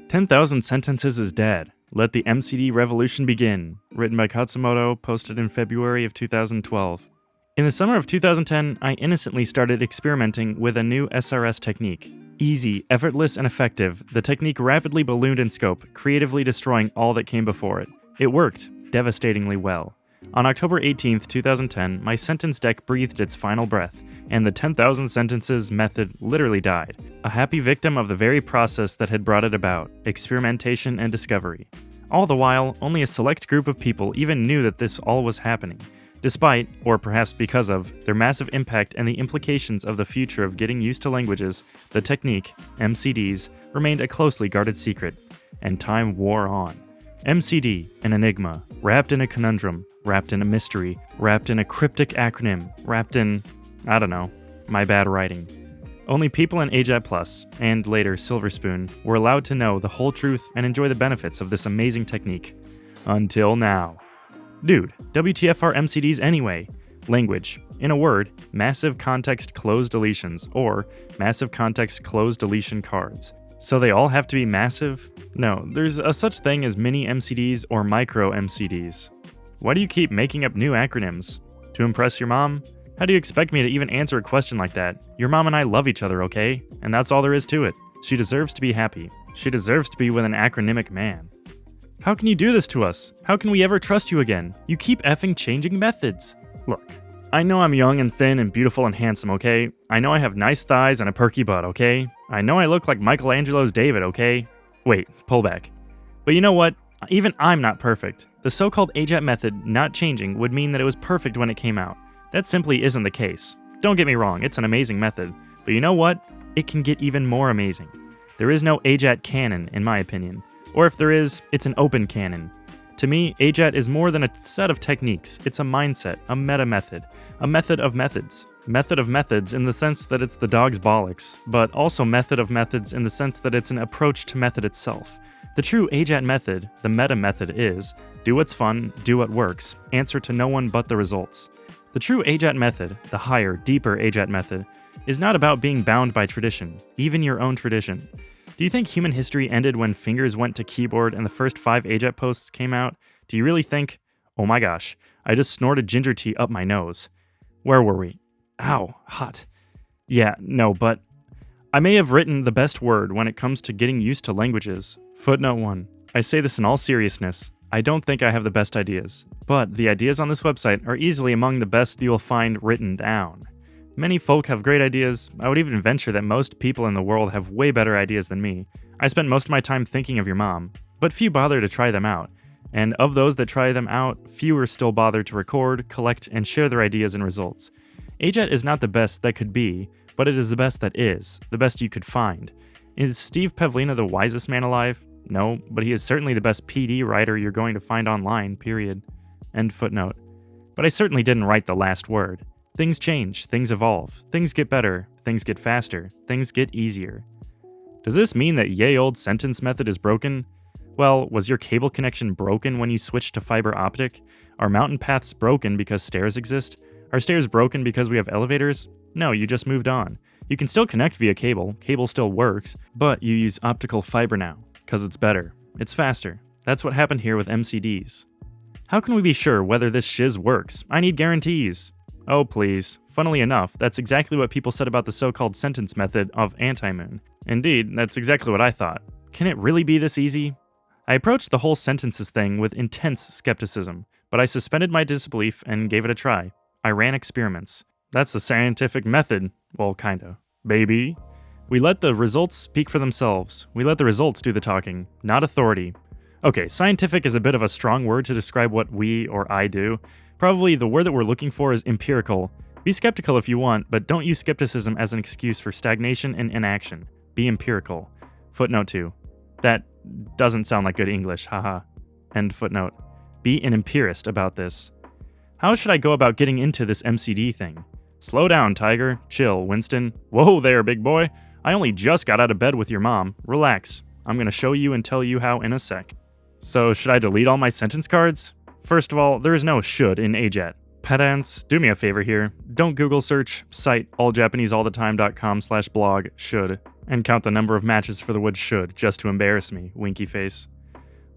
10,000 Sentences is Dead. Let the MCD Revolution Begin. Written by Khatzumoto, posted in February of 2012. In the summer of 2010, I innocently started experimenting with a new SRS technique. Easy, effortless, and effective, the technique rapidly ballooned in scope, creatively destroying all that came before it. It worked, devastatingly well. On October 18, 2010, my sentence deck breathed its final breath, and the 10,000 Sentences method literally died, a happy victim of the very process that had brought it about, experimentation and discovery. All the while, only a select group of people even knew that this all was happening, despite, or perhaps because of, their massive impact and the implications of the future of getting used to languages. The technique, MCDs, remained a closely guarded secret, and time wore on. MCD, an enigma, wrapped in a conundrum, wrapped in a mystery, wrapped in a cryptic acronym, wrapped in, I don't know, my bad writing. Only people in AJATT Plus, and later Silver Spoon, were allowed to know the whole truth and enjoy the benefits of this amazing technique. Until now. Dude, WTF are MCDs anyway? Language. In a word, massive context cloze deletions, or massive context cloze deletion cards. So they all have to be massive? No, there's a such thing as mini MCDs or micro MCDs. Why do you keep making up new acronyms? To impress your mom? How do you expect me to even answer a question like that? Your mom and I love each other, okay? And that's all there is to it. She deserves to be happy. She deserves to be with an acronymic man. How can you do this to us? How can we ever trust you again? You keep effing changing methods. Look, I know I'm young and thin and beautiful and handsome, okay? I know I have nice thighs and a perky butt, okay? I know I look like Michelangelo's David, okay? Wait, pull back. But you know what? Even I'm not perfect. The so-called AJATT method not changing would mean that it was perfect when it came out. That simply isn't the case. Don't get me wrong, it's an amazing method. But you know what? It can get even more amazing. There is no AJATT canon, in my opinion. Or if there is, it's an open canon. To me, AJATT is more than a set of techniques. It's a mindset, a meta-method, a method of methods. Method of methods in the sense that it's the dog's bollocks, but also method of methods in the sense that it's an approach to method itself. The true AJATT method, the meta method, is do what's fun, do what works, answer to no one but the results. The true AJATT method, the higher, deeper AJATT method, is not about being bound by tradition, even your own tradition. Do you think human history ended when fingers went to keyboard and the first 5 AJATT posts came out? Do you really think, oh my gosh, I just snorted ginger tea up my nose? Where were we? Ow, hot. Yeah, no, but I may have written the best word when it comes to getting used to languages. Footnote 1. I say this in all seriousness. I don't think I have the best ideas, but the ideas on this website are easily among the best you will find written down. Many folk have great ideas. I would even venture that most people in the world have way better ideas than me. I spent most of my time thinking of your mom, but few bother to try them out. And of those that try them out, fewer still bother to record, collect, and share their ideas and results. AJATT is not the best that could be, but it is the best that is, the best you could find. Is Steve Pavlina the wisest man alive? No, but he is certainly the best PD writer you're going to find online, period. End footnote. But I certainly didn't write the last word. Things change, things evolve, things get better, things get faster, things get easier. Does this mean that yay old sentence method is broken? Well, was your cable connection broken when you switched to fiber optic? Are mountain paths broken because stairs exist? Are stairs broken because we have elevators? No, you just moved on. You can still connect via cable still works, but you use optical fiber now, because it's better. It's faster. That's what happened here with MCDs. How can we be sure whether this shiz works? I need guarantees. Oh please. Funnily enough, that's exactly what people said about the so-called sentence method of Anti-Moon. Indeed, that's exactly what I thought. Can it really be this easy? I approached the whole sentences thing with intense skepticism, but I suspended my disbelief and gave it a try. I ran experiments. That's the scientific method. Well, kinda. Baby. We let the results speak for themselves. We let the results do the talking, not authority. Okay, scientific is a bit of a strong word to describe what we or I do. Probably the word that we're looking for is empirical. Be skeptical if you want, but don't use skepticism as an excuse for stagnation and inaction. Be empirical. Footnote 2. That doesn't sound like good English, haha. End footnote. Be an empirist about this. How should I go about getting into this MCD thing? Slow down, Tiger. Chill, Winston. Whoa there, big boy. I only just got out of bed with your mom. Relax. I'm gonna show you and tell you how in a sec. So, should I delete all my sentence cards? First of all, there is no should in AJATT. Pedants, do me a favor here. Don't Google search, cite alljapaneseallthetime.com/blog should. And count the number of matches for the wood should, just to embarrass me, winky face.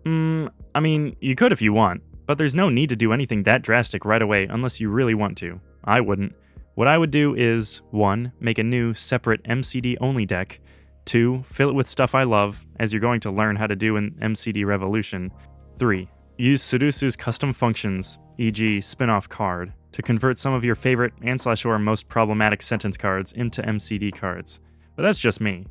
I mean, you could if you want, but there's no need to do anything that drastic right away unless you really want to. I wouldn't. What I would do is 1. Make a new, separate MCD-only deck. 2. Fill it with stuff I love, as you're going to learn how to do in MCD Revolution. 3. Use Sudosu's custom functions, e.g. spin-off card, to convert some of your favorite and/or most problematic sentence cards into MCD cards. But that's just me.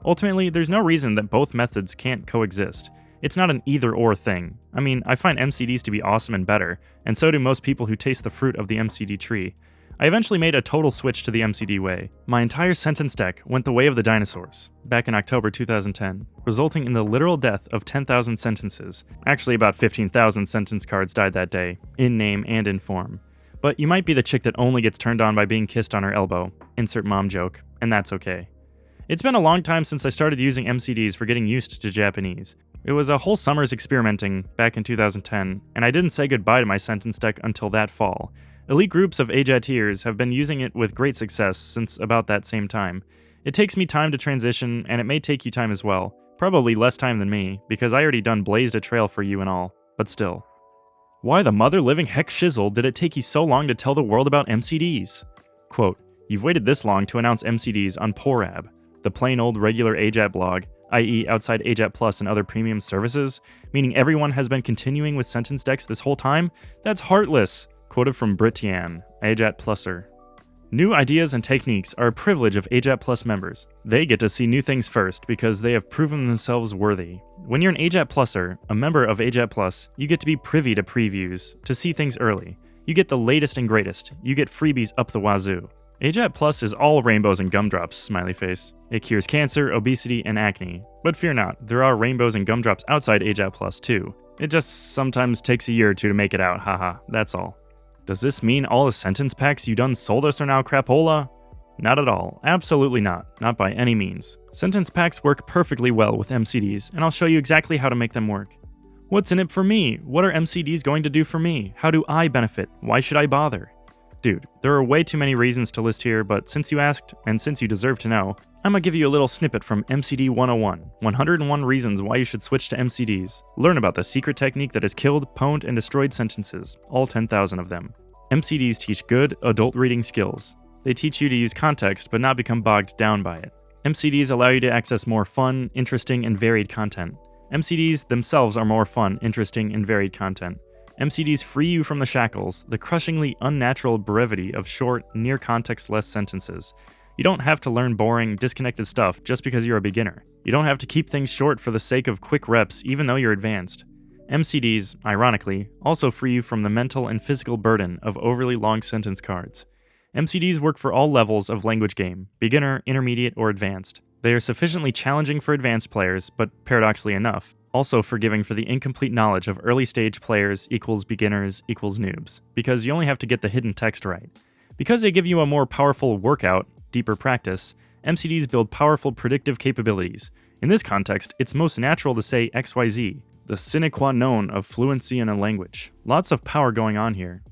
Ultimately, there's no reason that both methods can't coexist. It's not an either-or thing. I mean, I find MCDs to be awesome and better, and so do most people who taste the fruit of the MCD tree. I eventually made a total switch to the MCD way. My entire sentence deck went the way of the dinosaurs, back in October 2010, resulting in the literal death of 10,000 sentences. Actually, about 15,000 sentence cards died that day, in name and in form. But you might be the chick that only gets turned on by being kissed on her elbow, insert mom joke, and that's okay. It's been a long time since I started using MCDs for getting used to Japanese. It was a whole summer's experimenting back in 2010, and I didn't say goodbye to my sentence deck until that fall. Elite groups of AJATTers have been using it with great success since about that same time. It takes me time to transition, and it may take you time as well. Probably less time than me, because I already done blazed a trail for you and all, but still. Why the mother living heck shizzle did it take you so long to tell the world about MCDs? Quote, you've waited this long to announce MCDs on Porab, the plain old regular AJATT blog, i.e. outside AJATT Plus and other premium services, meaning everyone has been continuing with sentence decks this whole time? That's heartless! Quoted from Britian, AJATT Pluser. New ideas and techniques are a privilege of AJATT Plus members. They get to see new things first because they have proven themselves worthy. When you're an AJATT Pluser, a member of AJATT Plus, you get to be privy to previews, to see things early. You get the latest and greatest. You get freebies up the wazoo. AJATT Plus is all rainbows and gumdrops, smiley face. It cures cancer, obesity, and acne. But fear not, there are rainbows and gumdrops outside AJATT Plus too. It just sometimes takes a year or two to make it out, haha, that's all. Does this mean all the sentence packs you done sold us are now crapola? Not at all. Absolutely not. Not by any means. Sentence packs work perfectly well with MCDs, and I'll show you exactly how to make them work. What's in it for me? What are MCDs going to do for me? How do I benefit? Why should I bother? Dude, there are way too many reasons to list here, but since you asked, and since you deserve to know, I'm gonna give you a little snippet from MCD 101, 101 reasons why you should switch to MCDs. Learn about the secret technique that has killed, pwned, and destroyed sentences, all 10,000 of them. MCDs teach good, adult reading skills. They teach you to use context, but not become bogged down by it. MCDs allow you to access more fun, interesting, and varied content. MCDs themselves are more fun, interesting, and varied content. MCDs free you from the shackles, the crushingly unnatural brevity of short, near-context-less sentences. You don't have to learn boring, disconnected stuff just because you're a beginner. You don't have to keep things short for the sake of quick reps even though you're advanced. MCDs, ironically, also free you from the mental and physical burden of overly long sentence cards. MCDs work for all levels of language game, beginner, intermediate, or advanced. They are sufficiently challenging for advanced players, but paradoxically enough, also forgiving for the incomplete knowledge of early stage players equals beginners equals noobs, because you only have to get the hidden text right. Because they give you a more powerful workout, deeper practice, MCDs build powerful predictive capabilities. In this context, it's most natural to say XYZ, the sine qua non of fluency in a language. Lots of power going on here.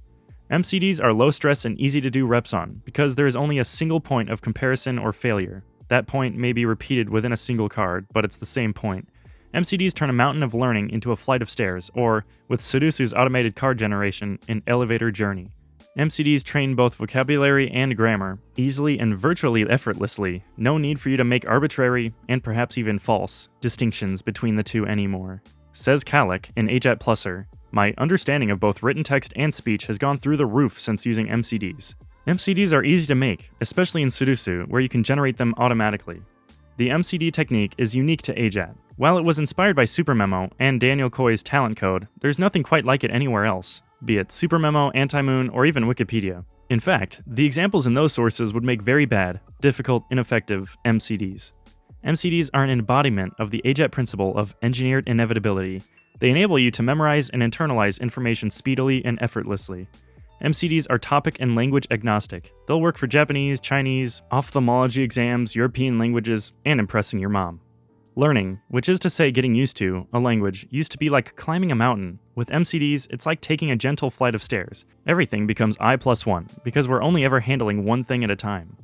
MCDs are low stress and easy to do reps on, because there is only a single point of comparison or failure. That point may be repeated within a single card, but it's the same point. MCDs turn a mountain of learning into a flight of stairs, or, with Sudosu's automated card generation, an elevator journey. MCDs train both vocabulary and grammar, easily and virtually effortlessly. No need for you to make arbitrary, and perhaps even false, distinctions between the two anymore. Says Kalik, an AJATT Pluser, my understanding of both written text and speech has gone through the roof since using MCDs. MCDs are easy to make, especially in Sudosu, where you can generate them automatically. The MCD technique is unique to AJATT. While it was inspired by SuperMemo and Daniel Coy's talent code, there's nothing quite like it anywhere else, be it SuperMemo, Antimoon, or even Wikipedia. In fact, the examples in those sources would make very bad, difficult, ineffective MCDs. MCDs are an embodiment of the AJATT principle of engineered inevitability. They enable you to memorize and internalize information speedily and effortlessly. MCDs are topic and language agnostic. They'll work for Japanese, Chinese, ophthalmology exams, European languages, and impressing your mom. Learning, which is to say getting used to, a language used to be like climbing a mountain. With MCDs, it's like taking a gentle flight of stairs. Everything becomes I+1, because we're only ever handling one thing at a time.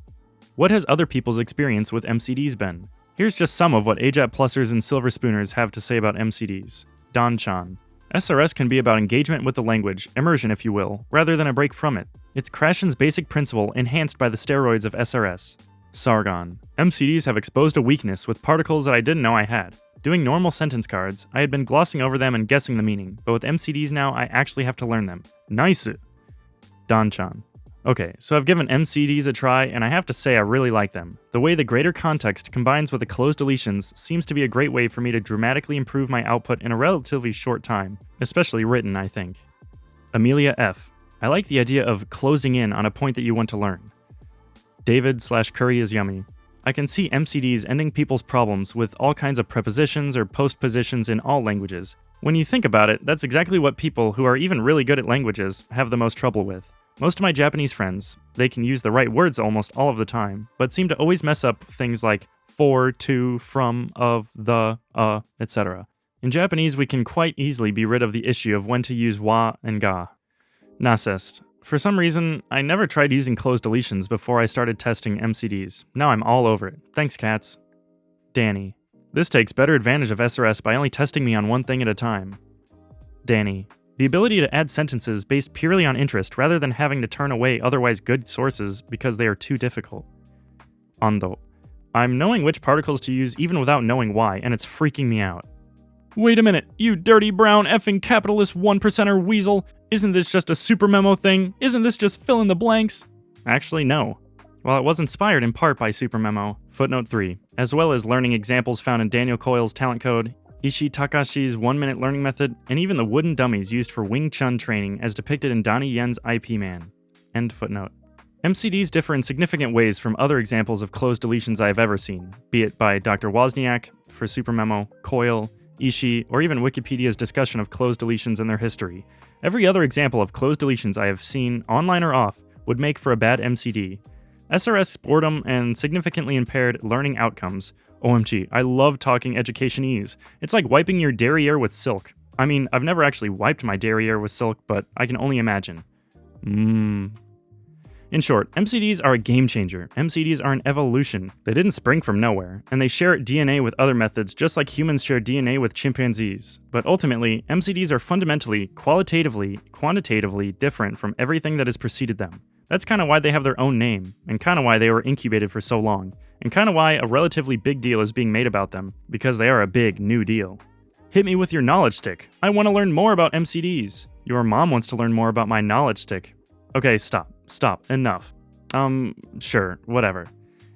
What has other people's experience with MCDs been? Here's just some of what AJATT Plusers and Silver Spooners have to say about MCDs. Don-chan. SRS can be about engagement with the language, immersion if you will, rather than a break from it. It's Krashen's basic principle enhanced by the steroids of SRS. Sargon. MCDs have exposed a weakness with particles that I didn't know I had. Doing normal sentence cards, I had been glossing over them and guessing the meaning, but with MCDs now, I actually have to learn them. Nice! Don-chan. Okay, so I've given MCDs a try, and I have to say I really like them. The way the greater context combines with the closed deletions seems to be a great way for me to dramatically improve my output in a relatively short time, especially written, I think. Amelia F. I like the idea of closing in on a point that you want to learn. David/Curry is yummy. I can see MCDs ending people's problems with all kinds of prepositions or postpositions in all languages. When you think about it, that's exactly what people who are even really good at languages have the most trouble with. Most of my Japanese friends, they can use the right words almost all of the time, but seem to always mess up things like for, to, from, of, the, etc. In Japanese, we can quite easily be rid of the issue of when to use wa and ga. Nasest. For some reason, I never tried using closed deletions before I started testing MCDs. Now I'm all over it. Thanks, cats. Danny. This takes better advantage of SRS by only testing me on one thing at a time. Danny. The ability to add sentences based purely on interest rather than having to turn away otherwise good sources because they are too difficult. Ando. I'm knowing which particles to use even without knowing why, and it's freaking me out. Wait a minute, you dirty brown effing capitalist 1%er weasel! Isn't this just a super memo thing? Isn't this just fill in the blanks? Actually, no. While it was inspired in part by Super Memo, footnote 3, as well as learning examples found in Daniel Coyle's talent code, Ishii Takashi's 1-minute learning method, and even the wooden dummies used for Wing Chun training as depicted in Donnie Yen's IP Man. End footnote. MCDs differ in significant ways from other examples of closed deletions I have ever seen, be it by Dr. Wozniak for Super Memo, Coyle, Ishii, or even Wikipedia's discussion of closed deletions and their history. Every other example of closed deletions I have seen, online or off, would make for a bad MCD. SRS boredom and significantly impaired learning outcomes. OMG, I love talking educationese. It's like wiping your derriere with silk. I mean, I've never actually wiped my derriere with silk, but I can only imagine. In short, MCDs are a game changer. MCDs are an evolution. They didn't spring from nowhere, and they share DNA with other methods just like humans share DNA with chimpanzees. But ultimately, MCDs are fundamentally, qualitatively, quantitatively different from everything that has preceded them. That's kind of why they have their own name, and kind of why they were incubated for so long, and kind of why a relatively big deal is being made about them, because they are a big new deal. Hit me with your knowledge stick. I want to learn more about MCDs. Your mom wants to learn more about my knowledge stick. Okay, stop, enough. Sure, whatever.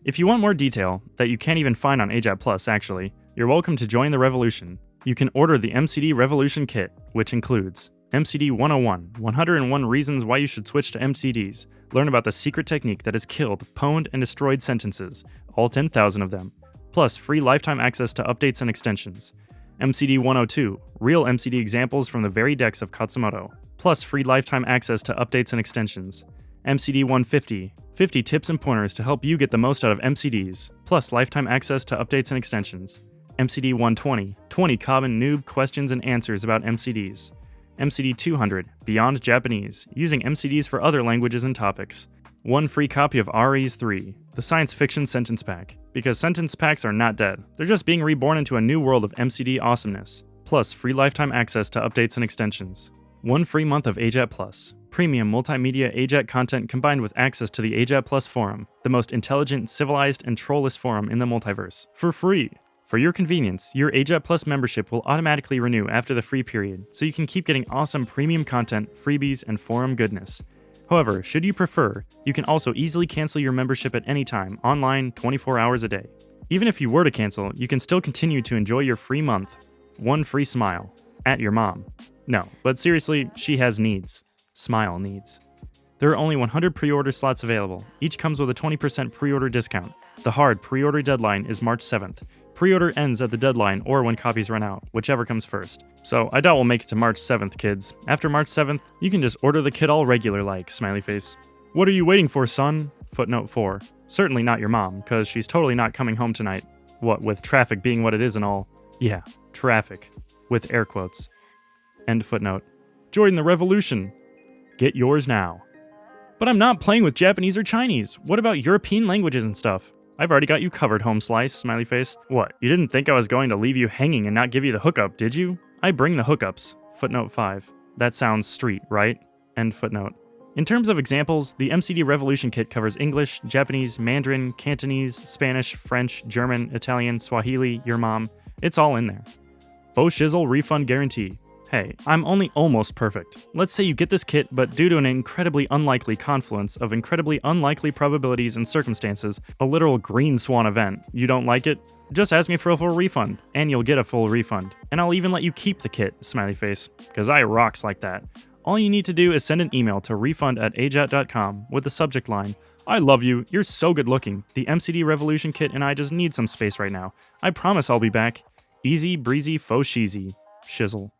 If you want more detail, that you can't even find on AJATT Plus actually, you're welcome to join the revolution. You can order the MCD Revolution Kit, which includes MCD 101, 101 Reasons Why You Should Switch to MCDs. Learn about the secret technique that has killed, pwned, and destroyed sentences, all 10,000 of them, plus free lifetime access to updates and extensions. MCD 102, real MCD examples from the very decks of Khatzumoto, plus free lifetime access to updates and extensions. MCD 150, 50 tips and pointers to help you get the most out of MCDs, plus lifetime access to updates and extensions. MCD 120, 20 common noob questions and answers about MCDs. MCD 200, Beyond Japanese, using MCDs for other languages and topics. One free copy of RE's 3, the science fiction sentence pack, because sentence packs are not dead, they're just being reborn into a new world of MCD awesomeness, plus free lifetime access to updates and extensions. One free month of AJATT Plus, premium multimedia AJATT content combined with access to the AJATT Plus forum, the most intelligent, civilized, and trollless forum in the multiverse, for free. For your convenience, your AJATT Plus membership will automatically renew after the free period, so you can keep getting awesome premium content, freebies, and forum goodness. However, should you prefer, you can also easily cancel your membership at any time, online, 24 hours a day. Even if you were to cancel, you can still continue to enjoy your free month. One free smile. At your mom. No, but seriously, she has needs. Smile needs. There are only 100 pre-order slots available. Each comes with a 20% pre-order discount. The hard pre-order deadline is March 7th. Pre-order ends at the deadline or when copies run out, whichever comes first. So I doubt we'll make it to March 7th, kids. After March 7th, you can just order the kit all regular like, smiley face. What are you waiting for, son? Footnote 4. Certainly not your mom, cause she's totally not coming home tonight. What with traffic being what it is and all. Yeah, traffic. With air quotes. End footnote. Join the revolution. Get yours now. But I'm not playing with Japanese or Chinese. What about European languages and stuff? I've already got you covered, home slice, smiley face. What, you didn't think I was going to leave you hanging and not give you the hookup, did you? I bring the hookups. Footnote 5. That sounds street, right? End footnote. In terms of examples, the MCD Revolution Kit covers English, Japanese, Mandarin, Cantonese, Spanish, French, German, Italian, Swahili, your mom. It's all in there. Faux shizzle refund guarantee. Hey, I'm only almost perfect. Let's say you get this kit, but due to an incredibly unlikely confluence of incredibly unlikely probabilities and circumstances, a literal green swan event, you don't like it? Just ask me for a full refund, and you'll get a full refund. And I'll even let you keep the kit, smiley face, because I rocks like that. All you need to do is send an email to refund@AJATT.com with the subject line, I love you, you're so good looking, the MCD Revolution Kit and I just need some space right now. I promise I'll be back. Easy breezy faux cheesy. Shizzle.